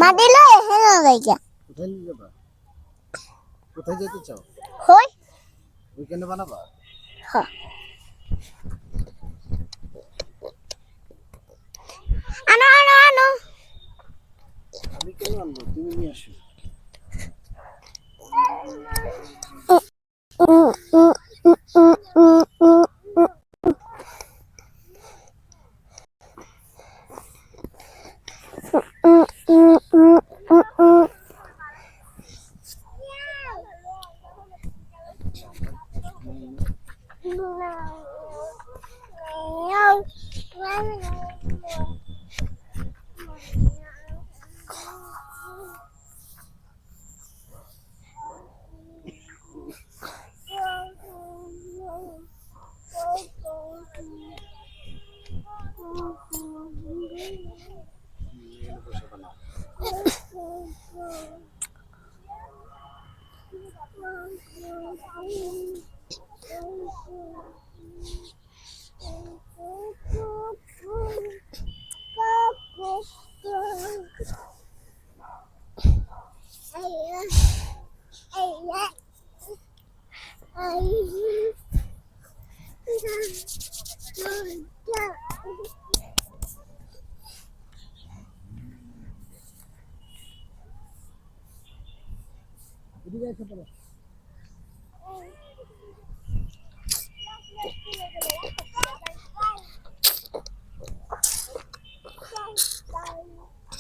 মাটি লো হেলো জায়গা কোথায় নিয়ে যাবা? কোথায় যেতে চাও? হই ওইখানে বানাবা? হ্যাঁ আনো আনো আনো আমি কেন আনবো, তুমি নিয়ে আসো।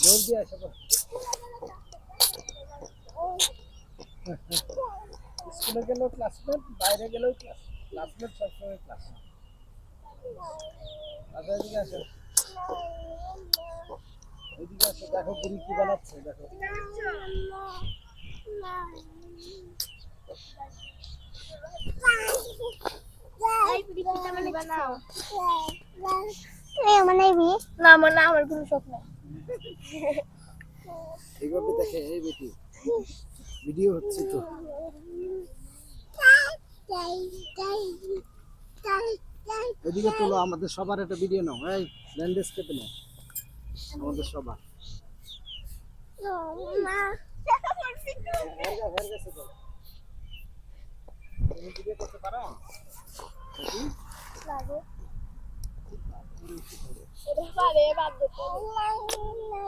জলদি আসো। স্কুলে গেলেও ক্লাসমেট, বাইরে গেলেও ক্লাসমেট, সবসময় ক্লাস। আচ্ছা এদিকে আসো, এদিকে আসো, দেখো বুড়ি কি বানাচ্ছে, দেখো। না মানে আমার কোনো শখ নাই এইভাবে দেখে, এই বেটি ভিডিও হচ্ছে তো। এদিকে তোলো, আমাদের সবার একটা ভিডিও নাও। এই ব্যান্ডেজ কেটে নাও আমাদের সবার। তুমি ভিডিও করতে পারো?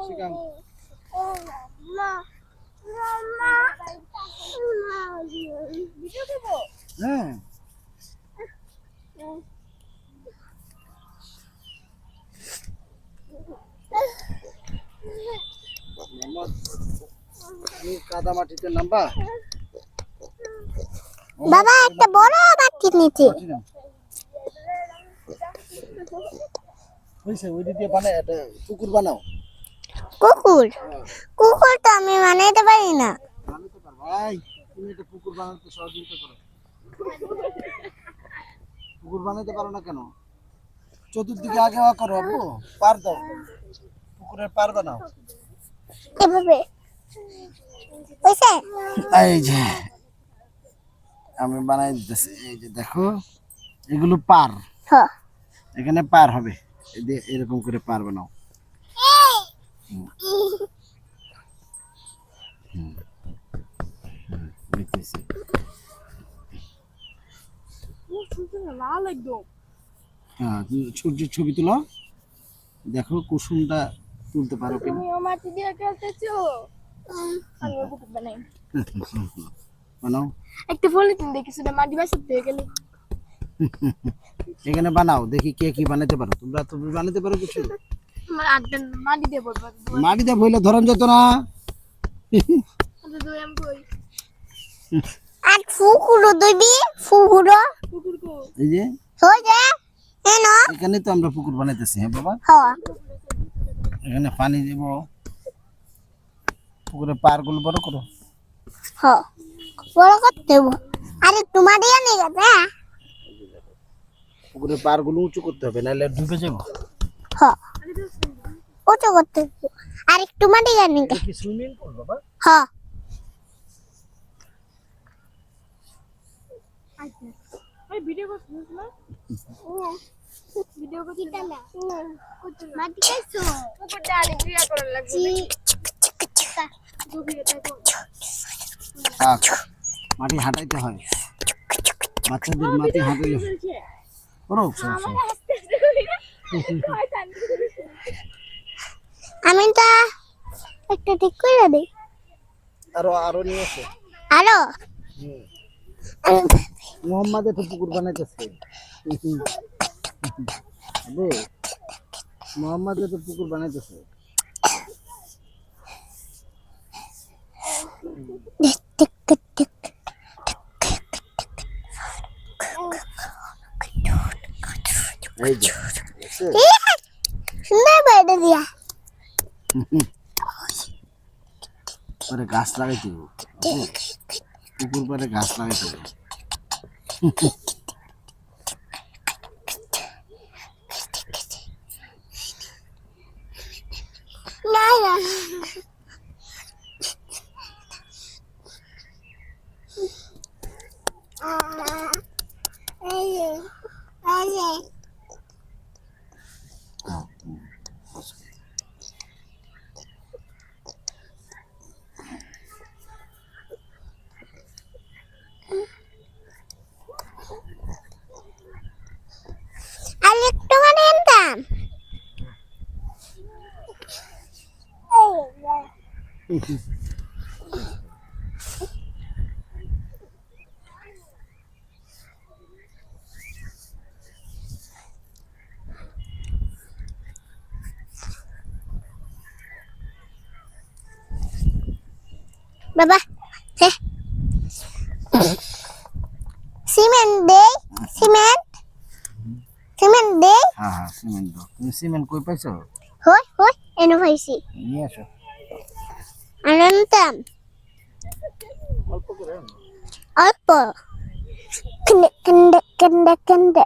শিখাও। হ্যাঁ তুমি কাদা মাটিতে নামবা? বাবা একটা বড় বাটি নিচে হইছে, ওই দিয়ে বানায় একটা পুকুর বানাও। কুকুর কুকুর তো আমি বানাইতে পারি না বানাতে পারো ভাই, তুমি একটা পুকুর বানাতে সহযোগিতা করো। পুকুর বানাইতে পারো না কেন? চতুর্দিকে আগে করো, আব্বু পার দাও, পুকুরের পার বানাও। এভাবে হইছে এই যে আমি বানাই দিতেছি, এই যে দেখো এগুলো পার, হ্যাঁ এখানে পার হবে, এরকম করে পার বানাও। দেখতেছি হ্যাঁ, সূর্যের ছবি তুলো, দেখো কুসুমটা তুলতে পারো কিনা। মাটি দিয়ে খেলতেছো আমি পুকুর বানাই বানাও, একটা পলিথিন দেখিস না মাটি বাসাতে গেলে এখানে বানাও, দেখি কে কি বানাতে পারো। তুমি বানাতে পারো কিছু? আমার আড্ডা মাটি দিয়ে বলবো মাটি দিয়ে বইলে ধরন যেত না। আর ফুকুরো দিবি ফুকুরো এই যে হই যা এনো এখানে তো আমরা পুকুর বানাইতেছি। হ্যাঁ বাবা, হ্যাঁ এখানে পানি দিব, পুকুরে পার গুলো বড় করো। হ্যাঁ বড় করতে দেব আরে তোমার দিয়ে নিয়ে যাবে পুকুরে পার গুলো উঁচু করতে হবে, নাহলে ডুবে যাবো। হ্যাঁ উঁচু করতে আর একটু মাটি জানি কি সুইমিং পুল বাবা? হ্যাঁ এই ভিডিও করছিস না? ভিডিও করছিস না? মাটি খাইছো? পুকুরটা আনি ক্রিয়া করার লাগবে। থাক, মাটি হাঁটাইতে হয়, বাচ্চাদের মাটি হাঁটাইলে করো আমি তো একটা ঠিক করে দিই। আরো আরো নিয়ে এসো। আরো মোহাম্মদ একটু পুকুর বানাইতেছে। আবু, মোহাম্মদ একটু পুকুর বানাইতেছে। টিক টিক টিক। এই যে দেখছো? সুন্দর বাইরে দিয়া পরে গাছ লাগাইতে হবে। পুকুর পরে গাছ লাগাইতে হবে। না না আর একটু মানে আনতাম। বাবা সিমেন্ট দে, সিমেন্ট সিমেন্ট দে। হ্যাঁ হ্যাঁ, সিমেন্ট দাও। তুমি সিমেন্ট কই পাইছো? হই হই এনে পাইছি নিয়ে আসো। আনতাম অল্প করে আনো। অল্প কেন্দ্রে কেন্দ্রে কেন্দ্রে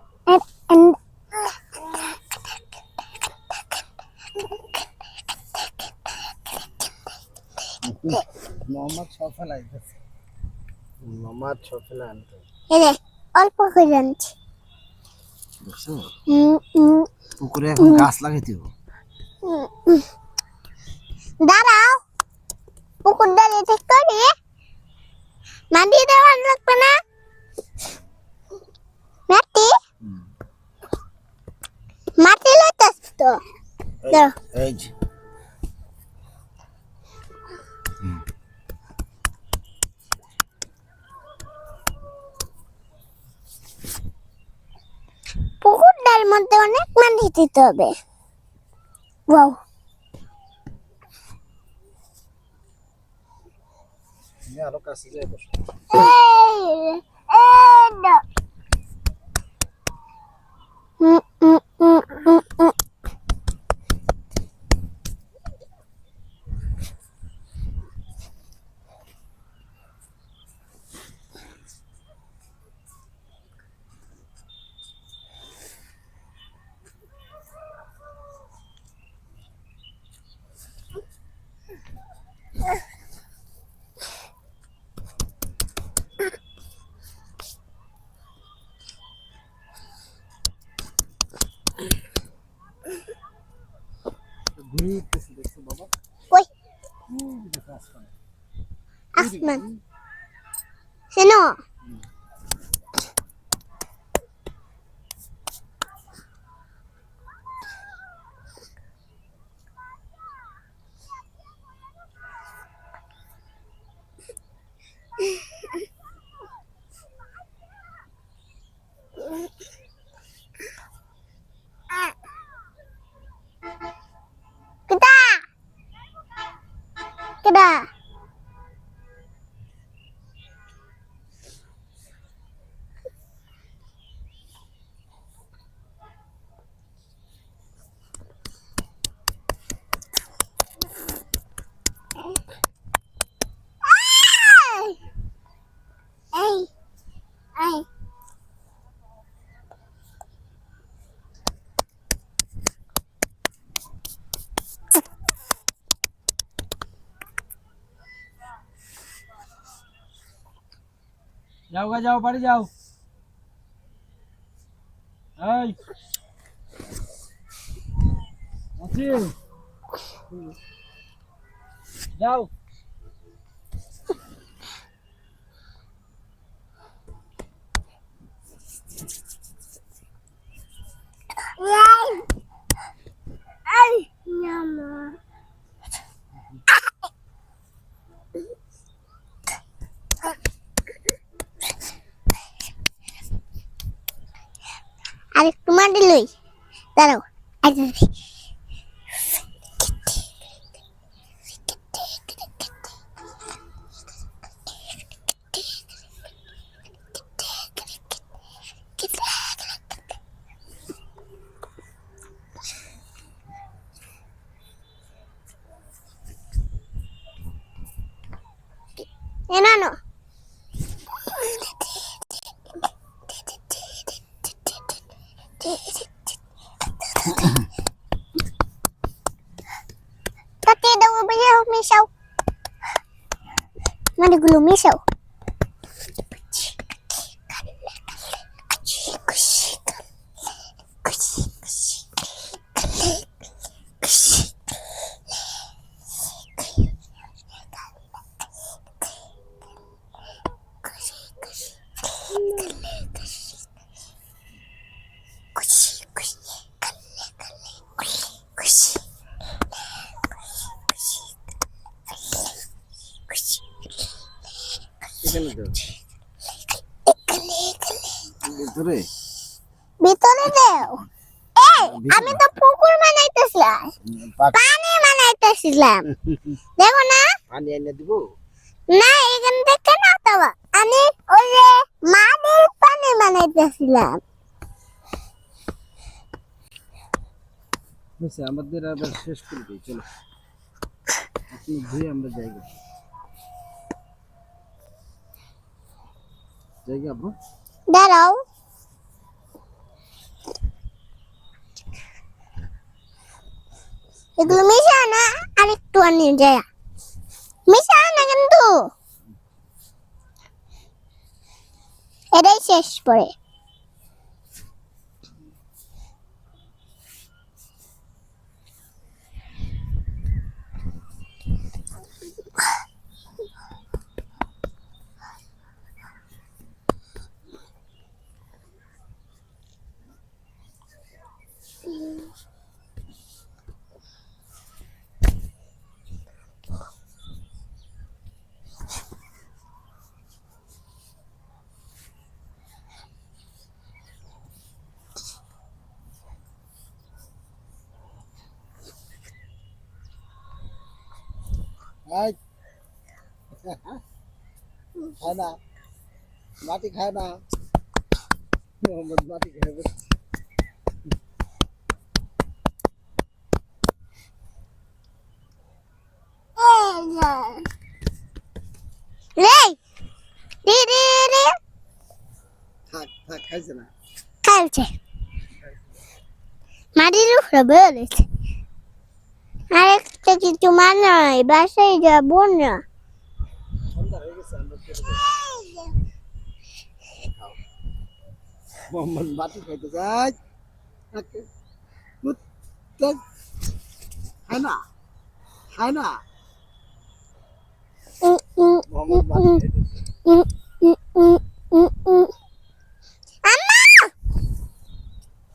কেন্দ্রে মোহাম্মদ সফল আইতেছে। মোহাম্মদ সফল আনতে। এনে অল্প করে আনছি। দেখছো? পুকুরে এখন গাছ লাগাইতে হবে। দাঁড়াও পুকুর দাঁড়িয়ে ঠিক করি মাটি দেওয়া লাগবে না মাটি মাটি লইতাস তো দাও এই যে পুকুরটার মধ্যে অনেক মাটি দিতে হবে। ওয়াও তুমি আরো কাছে যাই বসো। দাও। উম, উম, উম, উম, উম। ঘুরিতেছে দেখছো বাবা? কই দেখো আসমান। আসমান শোনো kita kita Ay. जाओ गा जाओ बाड़ी जाओ এই আছি যাও আরেকটু মাটি লই দাঁড়াও আচ্ছা এনানো তাতে দাও বেশাও মিশাও মাটিগুলো মিশাও এখানে দাও ভিতরে ভিতরে দাও এই আমি তো পুকুর বানাইতেছিলাম পানি বানাইতেছিলাম দেখো না পানি এনে দিব না এখান থেকে না তো আমি ওই যে মাটির পানি বানাইতেছিলাম বুঝছে আমাদের আবার শেষ করে দিই চলো আপনি ধুয়ে আমরা জায়গা জায়গা আব্বু দাঁড়াও এগুলো মিশা না আরেকটু আনি যায় মিশা না কিন্তু এটাই শেষ পরে আয় খায় না মাটি খায় না মোহাম্মদ মাটি খায় বসে। রে রে রে রে থাক থাক খাইছে না খাইছে মাটির উপরে বেরোচ্ছে আরেকটা কিছু মানায় বাসায় যাবো না সন্ধ্যা হয়ে গেছে আমরা চলে যাই মোহাম্মদ মাটি খাইতে যাই খায় না খায় না মোহাম্মদ মাটি খাইতেছে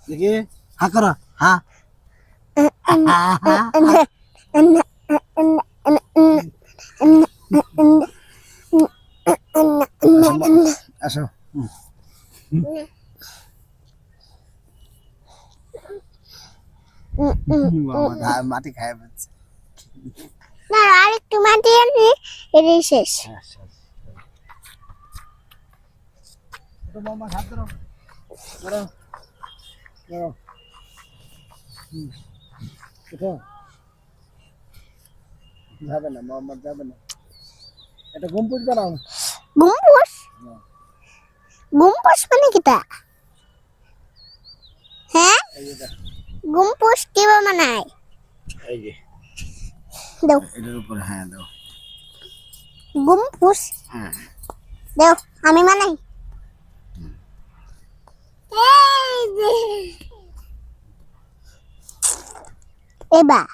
দেখি হা করো হা আসো মাটি খায় বলছে না আরেকটু মাটি আনি এটাই শেষ মোহাম্মদ হাত ধরো ধরো ধরো এটা যাবে না মোহাম্মদ যাবে না এটা গম্বুজ বানাও গুম্পুস গুম্পুস মানে কিটা হ্যাঁ এই যে দেখো, গুম্পুস কিভাবে বানায় এই যে দাও এটার উপর হ্যাঁ দাও গুম্পুস হ্যাঁ দাও আমি বানাই এই যে এবার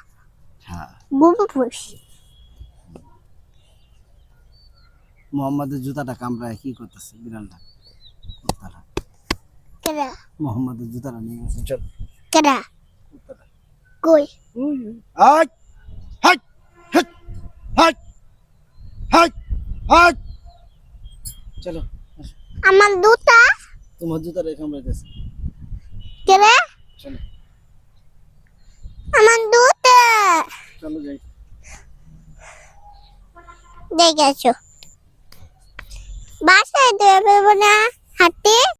হ্যাঁ গুম্পুস মোহাম্মদের জুতাটা কামড়ায় কি করতেছে বিড়ালটা? কুত্তাটা কেডা মোহাম্মদের জুতাটা নিয়ে গেছে। চল কেডা কুত্তাটা। কই high high high high high high চলো আসো। আমার দুটা তোমার জুতাটা কামড়াইতেছে। কেডা চলো আমার দুটা চলো যাই। দেখেছো বাসায় দেবে না হাতে